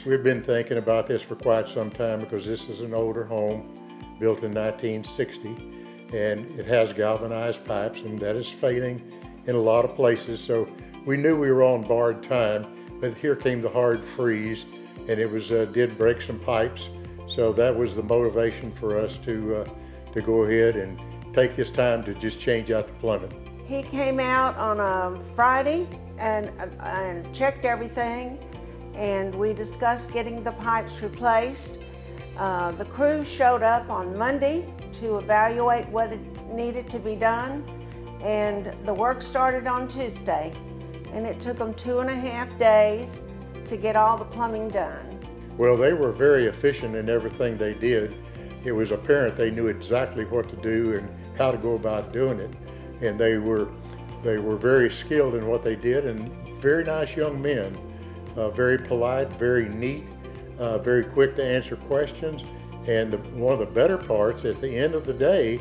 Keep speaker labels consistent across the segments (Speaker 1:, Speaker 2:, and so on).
Speaker 1: We've been thinking about this for quite some time because this is an older home built in 1960 and it has galvanized pipes, and that is failing in a lot of places. So we knew we were on borrowed time, but here came the hard freeze, and it was did break some pipes. So that was the motivation for us to go ahead and take this time to just change out the plumbing.
Speaker 2: He came out on a Friday and checked everything, and we discussed getting the pipes replaced. The crew showed up on Monday to evaluate what needed to be done, and the work started on Tuesday, and it took them 2.5 days to get all the plumbing done.
Speaker 1: Well, they were very efficient in everything they did. It was apparent they knew exactly what to do and how to go about doing it, and they were very skilled in what they did, and very nice young men, very polite, very neat, very quick to answer questions. And one of the better parts, at the end of the day,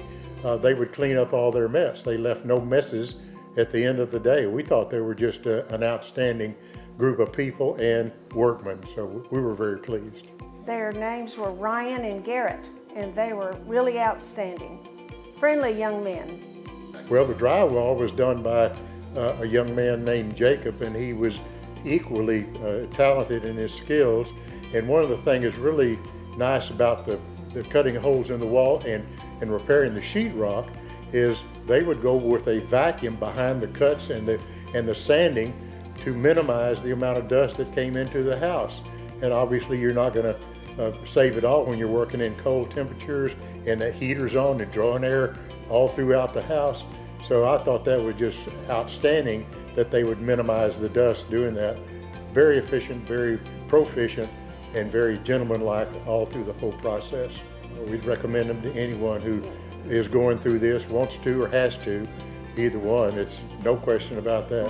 Speaker 1: they would clean up all their mess. They left no messes at the end of the day. We thought they were just an outstanding group of people and workmen, so we were very pleased.
Speaker 2: Their names were Ryan and Garrett, and they were really outstanding. Friendly young men.
Speaker 1: Well, the drywall was done by a young man named Jacob, and he was equally talented in his skills. And one of the things that's really nice about the cutting holes in the wall and repairing the sheetrock is they would go with a vacuum behind the cuts and the sanding to minimize the amount of dust that came into the house. And obviously you're not going to save it all when you're working in cold temperatures and the heater's on and drawing air all throughout the house. So I thought that was just outstanding that they would minimize the dust doing that. Very efficient, very proficient, and very gentlemanlike all through the whole process. We'd recommend them to anyone who is going through this, wants to or has to, either one. It's no question about that.